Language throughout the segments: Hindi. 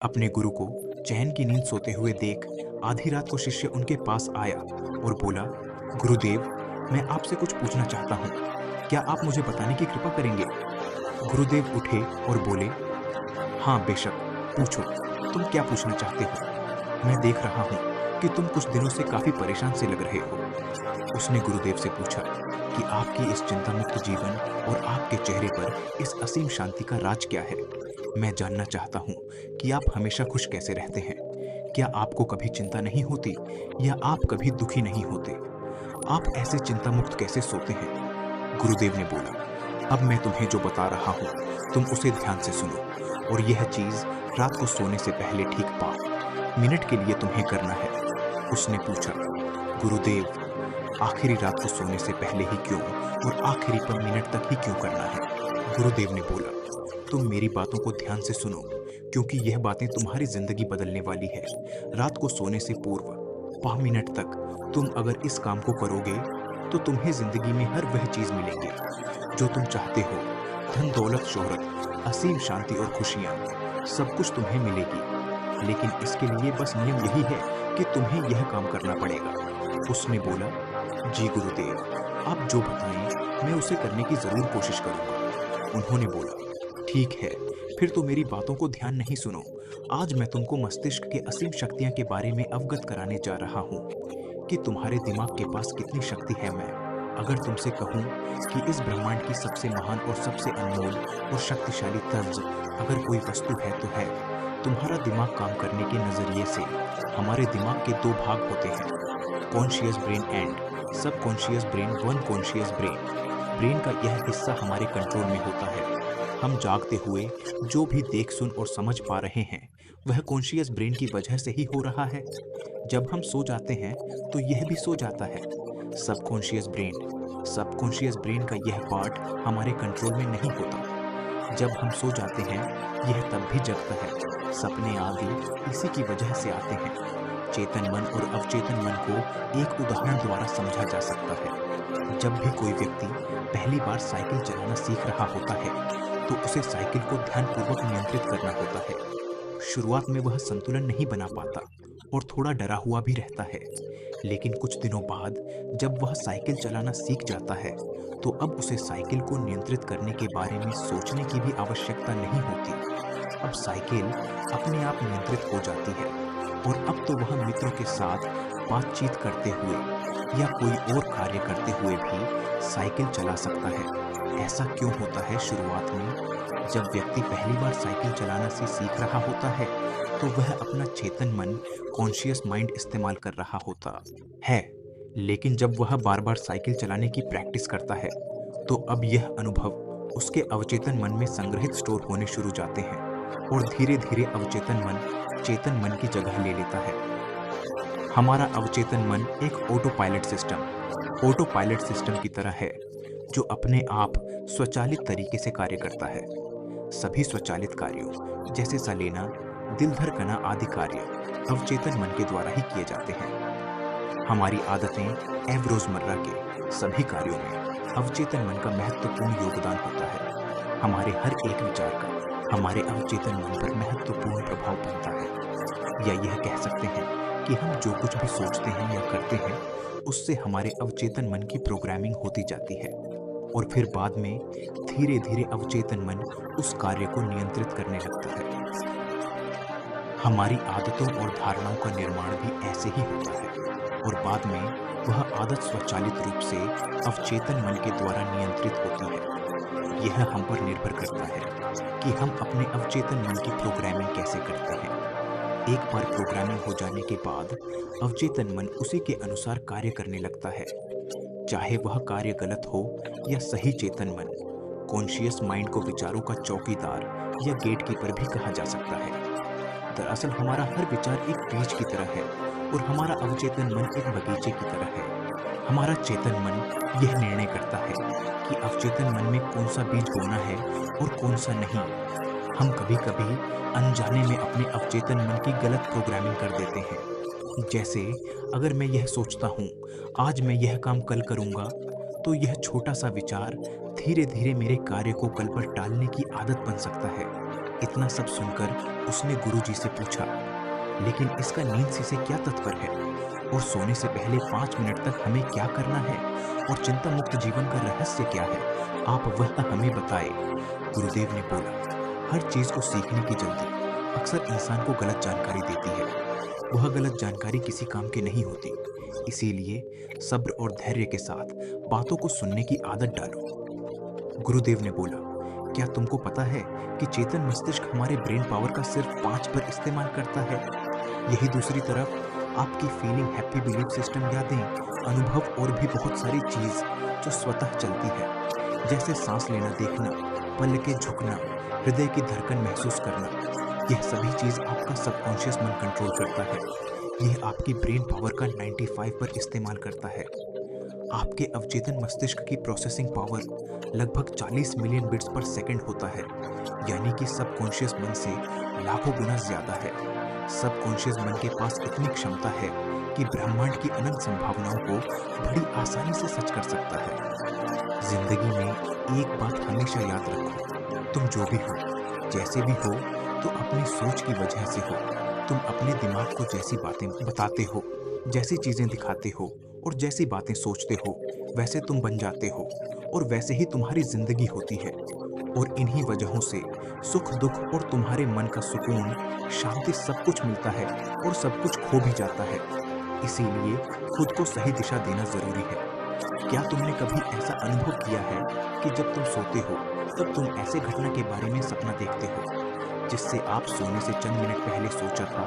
अपने गुरु को चैन की नींद सोते हुए देख आधी रात को शिष्य उनके पास आया और बोला, गुरुदेव, मैं आपसे कुछ पूछना चाहता हूँ। क्या आप मुझे बताने की कृपा करेंगे? गुरुदेव उठे और बोले, हाँ बेशक, पूछो, तुम क्या पूछना चाहते हो? मैं देख रहा हूँ कि तुम कुछ दिनों से काफी परेशान से लग रहे हो। उसने गुरुदेव से पूछा कि आपकी इस चिंता मुक्त जीवन और आपके चेहरे पर इस असीम शांति का राज क्या है? मैं जानना चाहता हूँ कि आप हमेशा खुश कैसे रहते हैं? क्या आपको कभी चिंता नहीं होती या आप कभी दुखी नहीं होते? आप ऐसे चिंता मुक्त कैसे सोते हैं? गुरुदेव ने बोला, अब मैं तुम्हें जो बता रहा हूँ, तुम उसे ध्यान से सुनो और यह चीज रात को सोने से पहले ठीक 5 मिनट के लिए तुम्हें करना है। उसने पूछा, गुरुदेव, आखिरी रात को सोने से पहले ही क्यों और आखिरी पर मिनट तक ही क्यों करना है? गुरुदेव ने बोला, तुम मेरी बातों को ध्यान से सुनो, क्योंकि यह बातें तुम्हारी जिंदगी बदलने वाली है। रात को सोने से पूर्व 5 मिनट तक तुम अगर इस काम को करोगे तो तुम्हें जिंदगी में हर वह चीज मिलेंगी जो तुम चाहते हो। धन दौलत शोहरत असीम शांति और खुशियाँ, सब कुछ तुम्हें मिलेगी। लेकिन इसके लिए बस नियम यही है कि तुम्हें यह काम करना पड़ेगा। उसने बोला, जी गुरुदेव, आप जो बताएं मैं उसे करने की जरूर कोशिश करूंगा। उन्होंने बोला, ठीक है, फिर तो मेरी बातों को ध्यान नहीं सुनो। आज मैं तुमको मस्तिष्क के असीम शक्तियां के बारे में अवगत कराने जा रहा हूँ कि तुम्हारे दिमाग के पास कितनी शक्ति है। मैं अगर तुमसे कहूँ कि इस ब्रह्मांड की सबसे महान और सबसे अनमोल और शक्तिशाली तर्ज अगर कोई वस्तु है तो है तुम्हारा दिमाग। काम करने के नजरिए से हमारे दिमाग के 2 भाग होते हैं, कॉन्शियस ब्रेन एंड सब conscious brain. One conscious brain का यह हिस्सा हमारे कंट्रोल में होता है। हम जागते हुए जो भी देख सुन और समझ पा रहे हैं वह कॉन्शियस ब्रेन की वजह से ही हो रहा है। जब हम सो जाते हैं तो यह भी सो जाता है। सब कॉन्शियस ब्रेन का यह पार्ट हमारे कंट्रोल में नहीं होता। जब हम सो जाते हैं यह तब भी जगता है। सपने आदि इसी की वजह से आते हैं। चेतन मन और अवचेतन मन को एक उदाहरण द्वारा समझा जा सकता है। जब भी कोई व्यक्ति पहली बार साइकिल चलाना सीख रहा होता है तो उसे साइकिल को ध्यानपूर्वक नियंत्रित करना होता है। शुरुआत में वह संतुलन नहीं बना पाता और थोड़ा डरा हुआ भी रहता है। लेकिन कुछ दिनों बाद जब वह साइकिल चलाना सीख जाता है तो अब उसे साइकिल को नियंत्रित करने के बारे में सोचने की भी आवश्यकता नहीं होती। अब साइकिल अपने आप नियंत्रित हो जाती है और अब तो वह मित्रों के साथ बातचीत करते हुए या कोई और कार्य करते हुए भी साइकिल चला सकता है। ऐसा क्यों होता है? शुरुआत में जब व्यक्ति पहली बार साइकिल चलाना से सीख रहा होता है तो वह अपना चेतन मन, कॉन्शियस माइंड इस्तेमाल कर रहा होता है। लेकिन जब वह बार बार साइकिल चलाने की प्रैक्टिस करता है तो अब यह अनुभव उसके अवचेतन मन में संग्रहित स्टोर होने शुरू जाते हैं और धीरे धीरे अवचेतन मन चेतन मन की जगह ले लेता है। हमारा अवचेतन मन एक ऑटो पायलट सिस्टम की तरह है जो अपने आप स्वचालित तरीके से कार्य करता है। सभी स्वचालित कार्यों जैसे सा लेना, दिल धड़कना आदि कार्य अवचेतन मन के द्वारा ही किए जाते हैं। हमारी आदतें एवं रोजमर्रा के सभी कार्यों में अवचेतन मन का महत्वपूर्ण योगदान होता है। हमारे हर एक विचार का हमारे अवचेतन मन पर महत्वपूर्ण प्रभाव पड़ता है। या यह कह सकते हैं कि हम जो कुछ भी सोचते हैं या करते हैं उससे हमारे अवचेतन मन की प्रोग्रामिंग होती जाती है और फिर बाद में धीरे धीरे अवचेतन मन उस कार्य को नियंत्रित करने लगता है। हमारी आदतों और धारणाओं का निर्माण भी ऐसे ही होता है और बाद में वह आदत स्वचालित रूप से अवचेतन मन के द्वारा नियंत्रित होती है। यह हम पर निर्भर करता है कि हम अपने अवचेतन मन की प्रोग्रामिंग कैसे करते हैं। एक बार प्रोग्रामिंग हो जाने के बाद अवचेतन मन उसी के अनुसार कार्य करने लगता है, चाहे वह कार्य गलत हो या सही। चेतन मन, कॉन्शियस माइंड को विचारों का चौकीदार या गेट कीपर भी कहा जा सकता है। दरअसल हमारा हर विचार एक बीज की तरह है और हमारा अवचेतन मन एक बगीचे की तरह है। हमारा चेतन मन यह निर्णय करता है कि अवचेतन मन में कौन सा बीज बोना है और कौन सा नहीं। हम कभी कभी अनजाने में अपने अवचेतन मन की गलत प्रोग्रामिंग कर देते हैं। जैसे अगर मैं यह सोचता हूँ आज मैं यह काम कल करूँगा तो यह छोटा सा विचार धीरे धीरे मेरे कार्य को कल पर टालने की आदत बन सकता है। इतना सब सुनकर उसने गुरुजी से पूछा, लेकिन इसका नींद से क्या तात्पर्य है? और सोने से पहले 5 मिनट तक हमें क्या करना है? और चिंता मुक्त जीवन का रहस्य क्या है? आप वह हमें बताएं। गुरुदेव ने बोला, हर चीज को सीखने की जल्दी अक्सर इंसान को गलत जानकारी देती है। वह गलत जानकारी किसी काम की नहीं होती। इसीलिए सब्र और धैर्य के साथ बातों को सुनने की आदत डालो। गुरुदेव ने बोला, क्या तुमको पता है कि चेतन मस्तिष्क हमारे ब्रेन पावर का सिर्फ 5 पर इस्तेमाल करता है? यही दूसरी तरफ आपकी फीलिंग, हैप्पी बिलीफ सिस्टम, यादें, अनुभव और भी बहुत सारी चीज जो स्वतः चलती है, जैसे सांस लेना, देखना, पलकें झुकना, हृदय की धड़कन महसूस करना, यह सभी चीज आपका सबकॉन्शियस मन कंट्रोल करता है। यह आपकी ब्रेन पावर का 95 पर इस्तेमाल करता है। आपके अवचेतन मस्तिष्क की प्रोसेसिंग पावर लगभग 40 मिलियन बिट्स पर सेकंड होता है, यानी कि सबकॉन्शियस मन से लाखों गुना ज्यादा है। सबकॉन्शियस मन के पास इतनी क्षमता है कि ब्रह्मांड की अनंत संभावनाओं को बड़ी आसानी से सच कर सकता है। जिंदगी में एक बात हमेशा याद रखो, तुम जो भी हो, जैसे भी हो, तो अपनी सोच की वजह से हो। तुम अपने दिमाग को जैसी बातें बताते हो, जैसी चीजें दिखाते हो और जैसी बातें सोचते हो, वैसे तुम बन जाते हो और वैसे ही तुम्हारी जिंदगी होती है। और इन्हीं वजहों से सुख दुख और तुम्हारे मन का सुकून, शांति, सब कुछ मिलता है और सब कुछ खो भी जाता है। इसीलिए खुद को सही दिशा देना जरूरी है। क्या तुमने कभी ऐसा अनुभव किया है कि जब तुम सोते हो तब तुम ऐसे घटना के बारे में सपना देखते हो जिससे आप सोने से चंद मिनट पहले सोचा था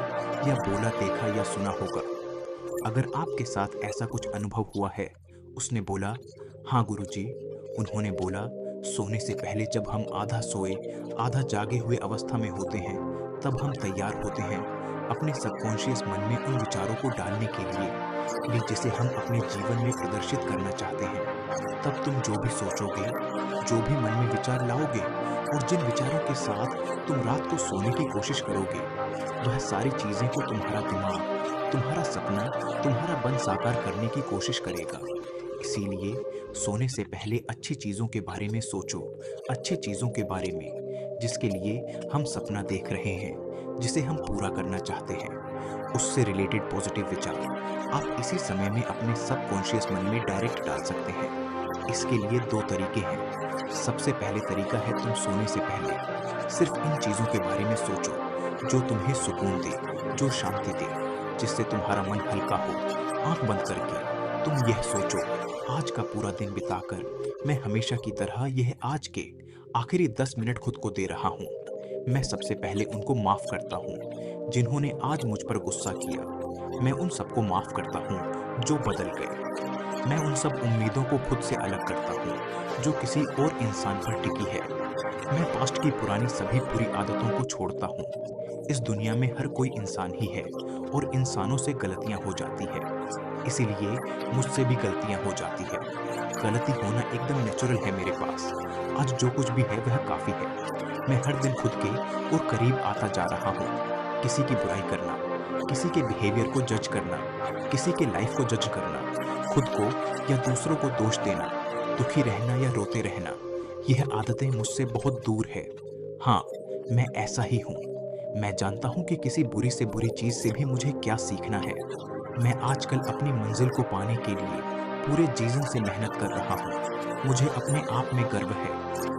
या बोला, देखा या सुना होगा? अगर आपके साथ ऐसा कुछ अनुभव हुआ है? उसने बोला, हाँ गुरुजी। उन्होंने बोला, सोने से पहले जब हम आधा सोए आधा जागे हुए अवस्था में होते हैं, तब हम तैयार होते हैं अपने सबकॉन्शियस मन में उन विचारों को डालने के लिए जिसे हम अपने जीवन में प्रदर्शित करना चाहते हैं। तब तुम जो भी सोचोगे, जो भी मन में विचार लाओगे और जिन विचारों के साथ तुम रात को सोने की कोशिश करोगे, वह सारी चीजें को तुम्हारा दिमाग, तुम्हारा सपना, तुम्हारा मन साकार करने की कोशिश करेगा। इसीलिए सोने से पहले अच्छी चीजों के बारे में सोचो, अच्छी चीजों के बारे में जिसके लिए हम सपना देख रहे हैं, जिसे हम पूरा करना चाहते हैं, उससे रिलेटेड पॉजिटिव विचार आप इसी समय में अपने सबकॉन्शियस मन में डायरेक्ट डाल सकते हैं। इसके लिए 2 तरीके हैं। सबसे पहले तरीका है, तुम सोने से पहले सिर्फ इन चीजों के बारे में सोचो जो तुम्हें सुकून दे, जो शांति दे, जिससे तुम्हारा मन हल्का हो। आंख बंद करके तुम यह सोचो, आज का पूरा दिन बिताकर मैं हमेशा की तरह यह आज के आखिरी 10 मिनट खुद को दे रहा हूँ। मैं सबसे पहले उनको माफ करता हूँ जिन्होंने आज मुझ पर गुस्सा किया। मैं उन सबको माफ करता हूँ जो बदल गए। मैं उन सब उम्मीदों को खुद से अलग करता हूँ जो किसी और इंसान पर टिकी है। मैं पास्ट की पुरानी सभी बुरी आदतों को छोड़ता हूँ। इस दुनिया में हर कोई इंसान ही है और इंसानों से गलतियां हो जाती है, इसीलिए मुझसे भी गलतियां हो जाती है। गलती होना एकदम नेचुरल है मेरे पास। आज जो कुछ भी है वह काफी है। मैं हर दिन खुद के और करीब आता जा रहा हूँ। किसी की बुराई करना, किसी के बिहेवियर को जज करना, किसी के लाइफ को जज करना, खुद को या दूसरों को दोष देना, दुखी रहना या रोते रहना, यह आदतें मुझसे बहुत दूर है। हाँ, मैं ऐसा ही हूँ। मैं जानता हूँ कि किसी बुरी से बुरी चीज से भी मुझे क्या सीखना है। मैं आजकल अपनी मंजिल को पाने के लिए पूरे जीवन से मेहनत कर रहा हूँ। मुझे अपने आप में गर्व है।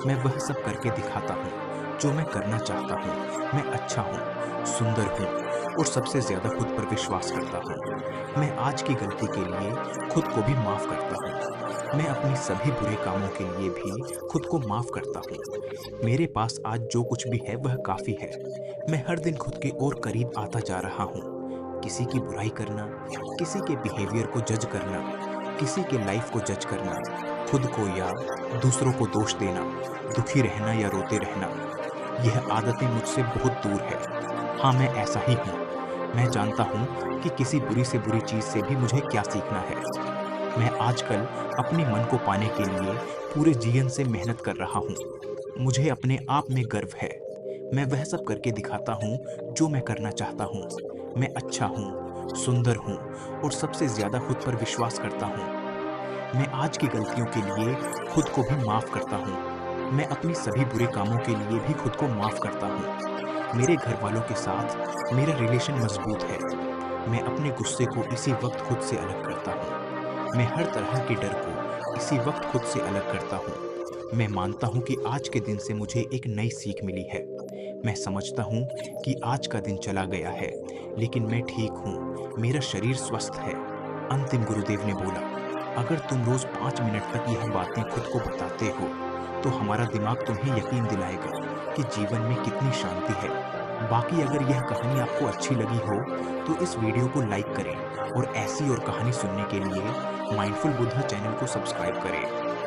मैं वह सब करके दिखाता हूँ जो मैं करना चाहता हूँ। मैं अच्छा हूँ, सुंदर हूँ और सबसे ज्यादा खुद पर विश्वास करता हूँ। मैं आज की गलती के लिए खुद को भी माफ करता हूँ। मैं अपनी सभी बुरे कामों के लिए भी खुद को माफ करता हूँ। मेरे पास आज जो कुछ भी है वह काफी है। मैं हर दिन खुद के और करीब आता जा रहा हूँ। किसी की बुराई करना, किसी के बिहेवियर को जज करना, किसी के लाइफ को जज करना, खुद को या दूसरों को दोष देना, दुखी रहना या रोते रहना, यह आदतें मुझसे बहुत दूर है। हाँ, मैं ऐसा ही हूँ। मैं जानता हूँ कि किसी बुरी से बुरी चीज से भी मुझे क्या सीखना है। मैं आजकल अपने मन को पाने के लिए पूरे जीवन से मेहनत कर रहा हूँ। मुझे अपने आप में गर्व है। मैं वह सब करके दिखाता हूँ जो मैं करना चाहता हूँ। मैं अच्छा हूँ, सुंदर हूँ और सबसे ज्यादा खुद पर विश्वास करता हूँ। मैं आज की गलतियों के लिए खुद को भी माफ करता हूँ। मैं अपनी सभी बुरे कामों के लिए भी खुद को माफ करता हूँ। मेरे घर वालों के साथ मेरा रिलेशन मजबूत है। मैं अपने गुस्से को इसी वक्त खुद से अलग करता हूँ। मैं हर तरह के डर को इसी वक्त खुद से अलग करता हूँ। मैं मानता हूँ कि आज के दिन से मुझे एक नई सीख मिली है। मैं समझता हूँ कि आज का दिन चला गया है, लेकिन मैं ठीक हूँ, मेरा शरीर स्वस्थ है। अंतिम गुरुदेव ने बोला, अगर तुम रोज 5 मिनट तक यह बातें खुद को बताते हो, तो हमारा दिमाग तुम्हें यकीन दिलाएगा कि जीवन में कितनी शांति है। बाकी अगर यह कहानी आपको अच्छी लगी हो, तो इस वीडियो को लाइक करें और ऐसी और कहानी सुनने के लिए माइंडफुल बुद्धा चैनल को सब्सक्राइब करें।